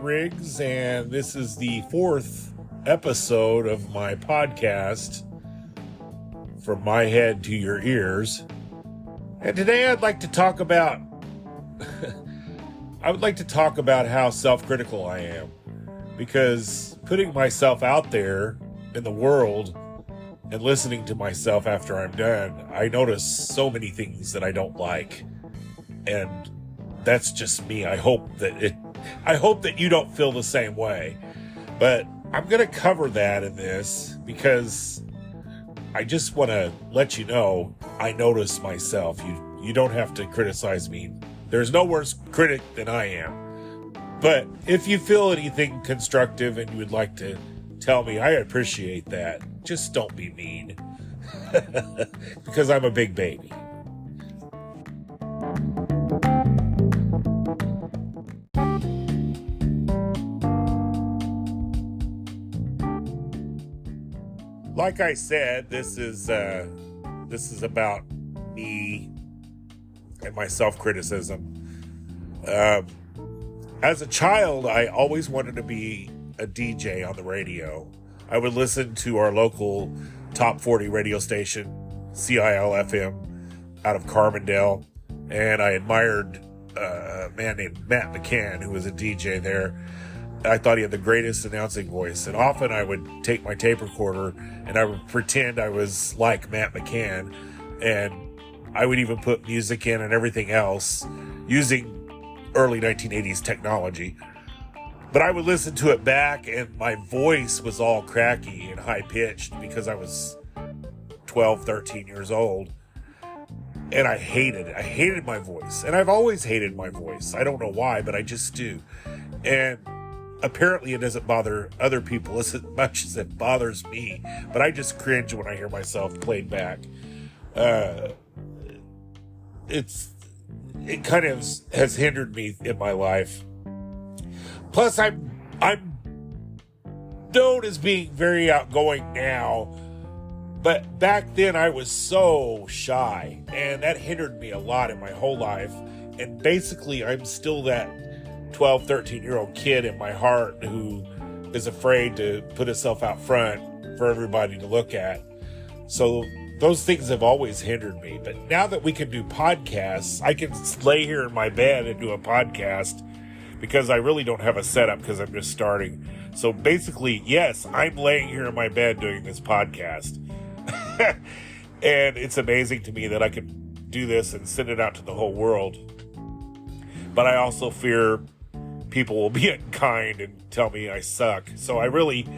Riggs, and this is the 4th episode of my podcast, From My Head to Your Ears. And today I'd like to talk about how self-critical I am, because putting myself out there in the world and listening to myself after I'm done, I notice so many things that I don't like. And that's just me. I hope that you don't feel the same way. But I'm going to cover that in this because I just want to let you know I notice myself. You don't have to criticize me. There's no worse critic than I am. But if you feel anything constructive and you would like to tell me, I appreciate that. Just don't be mean. Because I'm a big baby. Like I said, this is about me and my self-criticism. As a child, I always wanted to be a DJ on the radio. I would listen to our local top 40 radio station, CIL-FM, out of Carbondale, and I admired a man named Matt McCann, who was a DJ there. I thought he had the greatest announcing voice, and often I would take my tape recorder and I would pretend I was like Matt McCann, and I would even put music in and everything else using early 1980s technology. But I would listen to it back, and my voice was all cracky and high-pitched because I was 12, 13 years old. And I hated it. I hated my voice. And I've always hated my voice. I don't know why, but I just do. And apparently it doesn't bother other people as much as it bothers me. But I just cringe when I hear myself played back. It kind of has hindered me in my life. Plus, I'm known as being very outgoing now, but back then I was so shy, and that hindered me a lot in my whole life. And basically, I'm still that 12, 13-year-old kid in my heart who is afraid to put himself out front for everybody to look at. So those things have always hindered me. But now that we can do podcasts, I can lay here in my bed and do a podcast, because I really don't have a setup because I'm just starting. So basically, yes, I'm laying here in my bed doing this podcast. And it's amazing to me that I can do this and send it out to the whole world. But I also fear people will be unkind and tell me I suck. So I really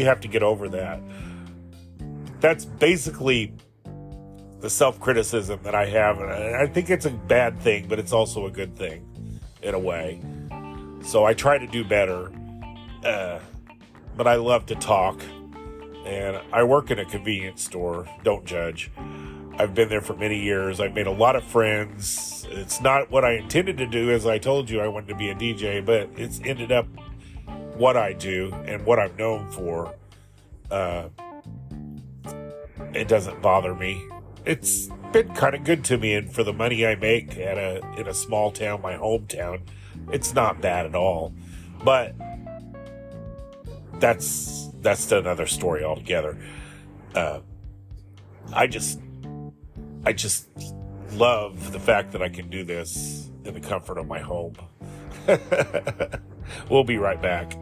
have to get over that. That's basically the self-criticism that I have. And I think it's a bad thing, but it's also a good thing in a way. So I try to do better. But I love to talk. And I work in a convenience store. Don't judge. I've been there for many years. I've made a lot of friends. It's not what I intended to do. As I told you, I wanted to be a DJ, but it's ended up what I do and what I'm known for. It doesn't bother me. It's been kind of good to me, and for the money I make in a small town, my hometown, it's not bad at all. But that's another story altogether. I just love the fact that I can do this in the comfort of my home. We'll be right back.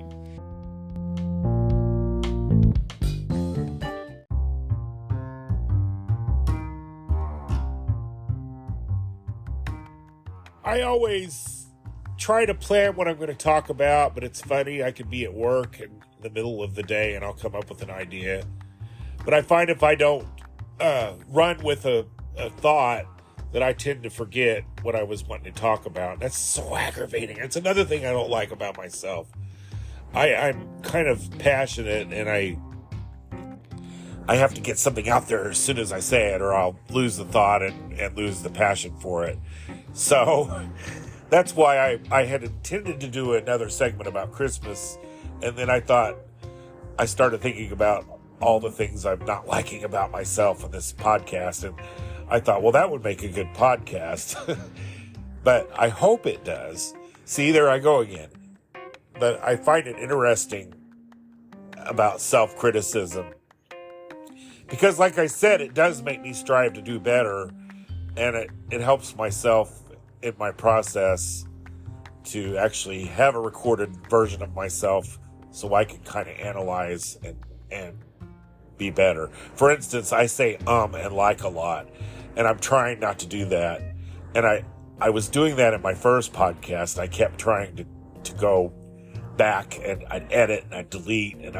I always try to plan what I'm going to talk about, but it's funny. I could be at work in the middle of the day and I'll come up with an idea. But I find if I don't run with a thought, that I tend to forget what I was wanting to talk about. That's so aggravating. It's another thing I don't like about myself. I'm kind of passionate, and I have to get something out there as soon as I say it, or I'll lose the thought and lose the passion for it. So that's why I had intended to do another segment about Christmas, and then I started thinking about all the things I'm not liking about myself in this podcast, and I thought, well, that would make a good podcast. But I hope it does. See, there I go again. But I find it interesting about self-criticism. Because like I said, it does make me strive to do better. And it helps myself in my process to actually have a recorded version of myself so I can kind of analyze and be better. For instance, I say and like a lot, and I'm trying not to do that. And I was doing that in my first podcast. I kept trying to go back, and I'd edit and I'd delete, and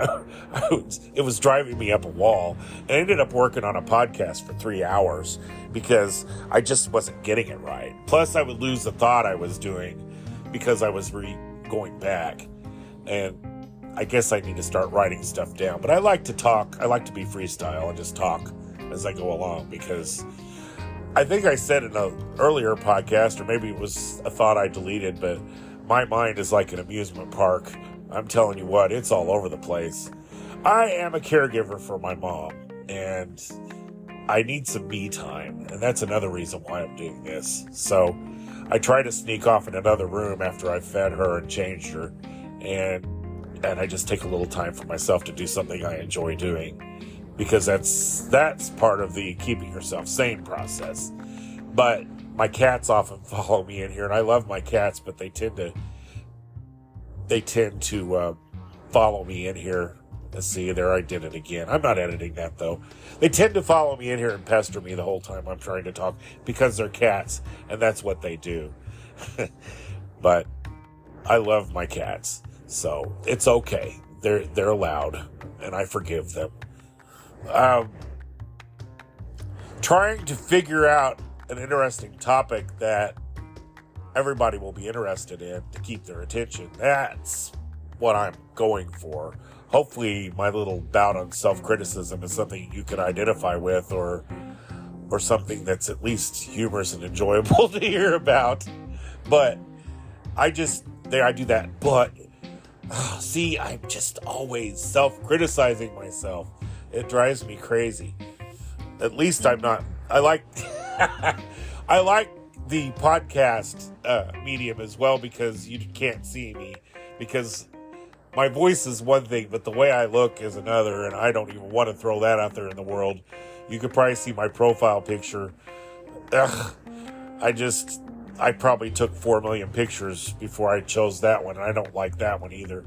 it was driving me up a wall. And I ended up working on a podcast for 3 hours because I just wasn't getting it right. Plus, I would lose the thought I was doing because I was going back. And I guess I need to start writing stuff down. But I like to talk. I like to be freestyle and just talk as I go along, because I think I said in an earlier podcast, or maybe it was a thought I deleted, but my mind is like an amusement park. I'm telling you what, it's all over the place. I am a caregiver for my mom, and I need some me time, and that's another reason why I'm doing this. So I try to sneak off in another room after I've fed her and changed her, and I just take a little time for myself to do something I enjoy doing, because that's part of the keeping yourself sane process. But my cats often follow me in here, and I love my cats, but they tend to follow me in here. Let's see, there, I did it again. I'm not editing that, though. They tend to follow me in here and pester me the whole time I'm trying to talk, because they're cats, and that's what they do. But I love my cats, so it's okay. They're allowed, and I forgive them. Trying to figure out an interesting topic that everybody will be interested in to keep their attention. That's what I'm going for. Hopefully my little bout on self-criticism is something you can identify with, or something that's at least humorous and enjoyable to hear about. But I do that. But see, I'm just always self-criticizing myself. It drives me crazy. At least I'm not. I like the podcast medium as well, because you can't see me, because my voice is one thing, but the way I look is another, and I don't even want to throw that out there in the world. You could probably see my profile picture. I probably took 4 million pictures before I chose that one, and I don't like that one either.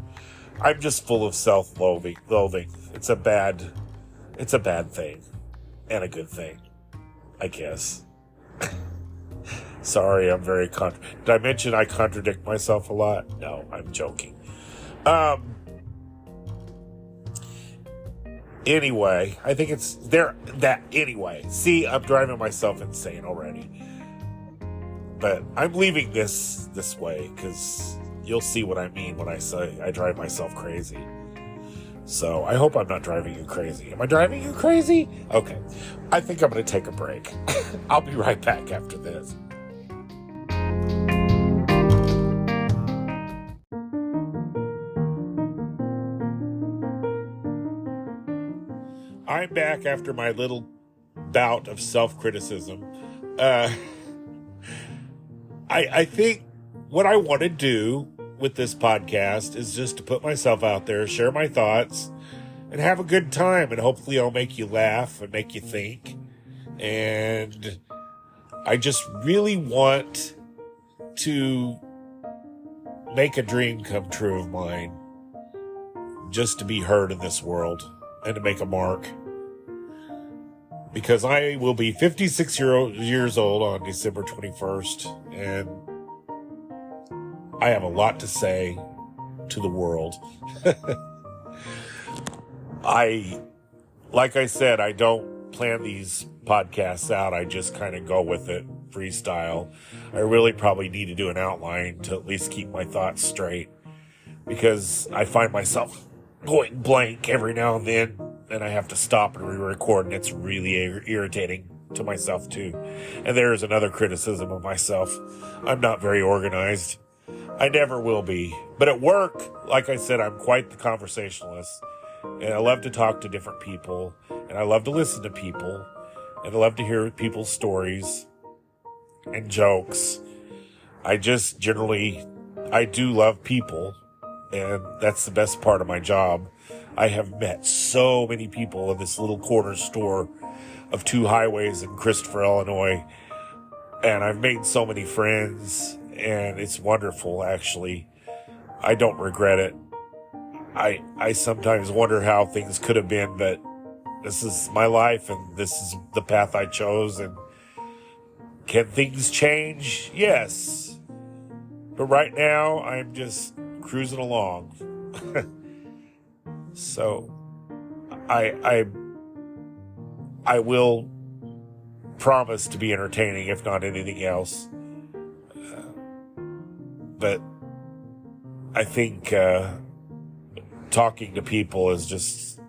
I'm just full of self-loathing. It's a bad thing, and a good thing, I guess. Sorry, I'm very did I mention I contradict myself a lot? No, I'm joking. Anyway, I think it's there. Anyway, see, I'm driving myself insane already. But I'm leaving this way, because you'll see what I mean when I say I drive myself crazy. So I hope I'm not driving you crazy. Am I driving you crazy? Okay. I think I'm going to take a break. I'll be right back after this. I'm back after my little bout of self-criticism. I think what I want to do with this podcast is just to put myself out there, share my thoughts, and have a good time. And hopefully I'll make you laugh and make you think. And I just really want to make a dream come true of mine, just to be heard in this world and to make a mark. Because I will be 56 years old on December 21st, and I have a lot to say to the world. Like I said, I don't plan these podcasts out. I just kind of go with it, freestyle. I really probably need to do an outline to at least keep my thoughts straight, because I find myself going blank every now and then, and I have to stop and re-record, and it's really irritating to myself too. And there's another criticism of myself. I'm not very organized. I never will be. But at work, like I said, I'm quite the conversationalist, and I love to talk to different people, and I love to listen to people, and I love to hear people's stories and jokes. I just generally I do love people, and that's the best part of my job. I have met so many people in this little corner store of 2 highways in Christopher, Illinois, and I've made so many friends, and it's wonderful, actually. I don't regret it. I sometimes wonder how things could have been, but this is my life, and this is the path I chose, and can things change? Yes. But right now, I'm just cruising along. So, I will promise to be entertaining, if not anything else. But I think talking to people is just,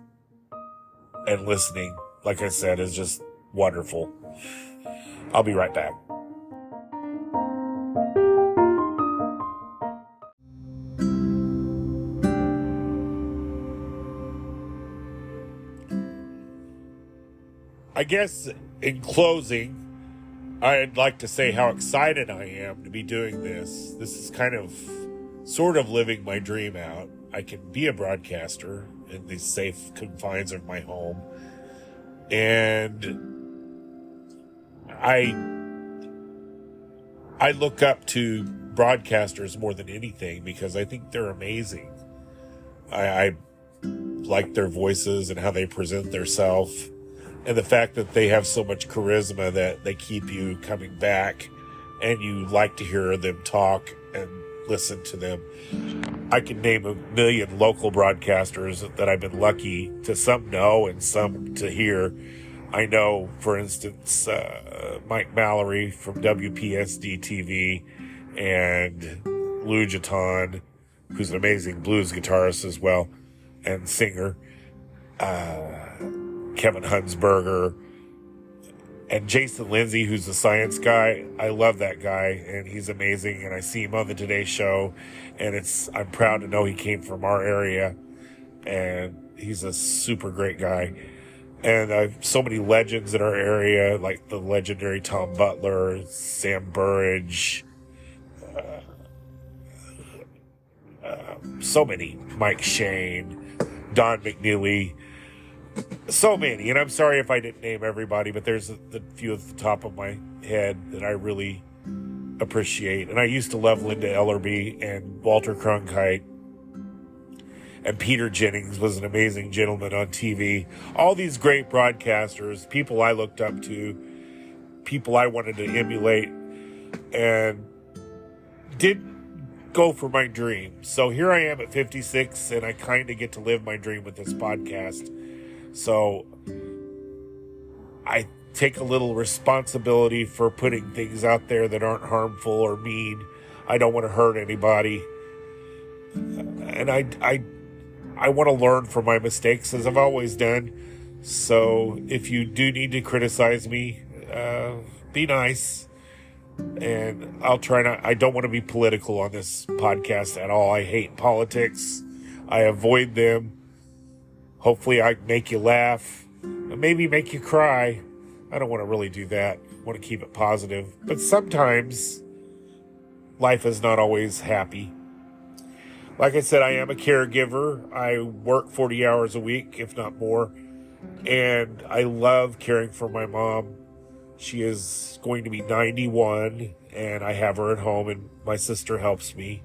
and listening, like I said, is just wonderful. I'll be right back. I guess in closing, I'd like to say how excited I am to be doing this. This is kind of sort of living my dream out. I can be a broadcaster in the safe confines of my home. And I look up to broadcasters more than anything because I think they're amazing. I like their voices and how they present themselves, and the fact that they have so much charisma that they keep you coming back and you like to hear them talk and listen to them. I can name a million local broadcasters that I've been lucky to some know and some to hear. I know, for instance, Mike Mallory from WPSD TV and Lou Jaton, who's an amazing blues guitarist as well and singer. Kevin Hunsberger, and Jason Lindsay, who's the science guy. I love that guy, and he's amazing, and I see him on the Today Show, and I'm proud to know he came from our area, and he's a super great guy. And I've so many legends in our area, like the legendary Tom Butler, Sam Burridge, so many, Mike Shane, Don McNeely, so many. And I'm sorry if I didn't name everybody, but there's a few at the top of my head that I really appreciate. And I used to love Linda Ellerby and Walter Cronkite. And Peter Jennings was an amazing gentleman on TV. All these great broadcasters, people I looked up to, people I wanted to emulate, and didn't go for my dream. So here I am at 56, and I kind of get to live my dream with this podcast. So I take a little responsibility for putting things out there that aren't harmful or mean. I don't want to hurt anybody. And I want to learn from my mistakes, as I've always done. So if you do need to criticize me, be nice. And I'll try not, I don't want to be political on this podcast at all. I hate politics. I avoid them. Hopefully I make you laugh, maybe make you cry. I don't want to really do that. I want to keep it positive. But sometimes life is not always happy. Like I said, I am a caregiver. I work 40 hours a week, if not more. And I love caring for my mom. She is going to be 91, and I have her at home, and my sister helps me.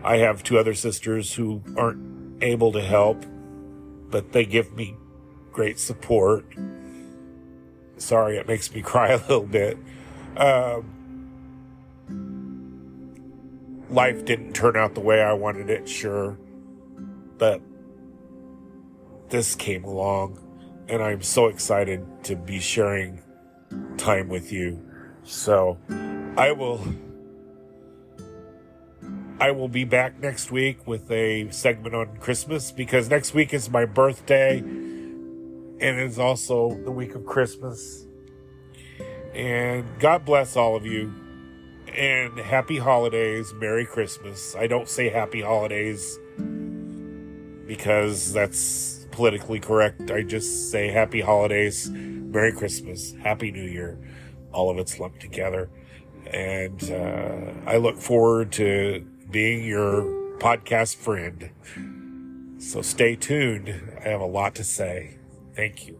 I have 2 other sisters who aren't able to help, but they give me great support. Sorry, it makes me cry a little bit. Life didn't turn out the way I wanted it, sure. But this came along, and I'm so excited to be sharing time with you. So I will be back next week with a segment on Christmas, because next week is my birthday and it's also the week of Christmas. And God bless all of you, and happy holidays, Merry Christmas. I don't say happy holidays because that's politically correct. I just say happy holidays, Merry Christmas, Happy New Year, all of it's lumped together. And I look forward to being your podcast friend. So stay tuned. I have a lot to say. Thank you.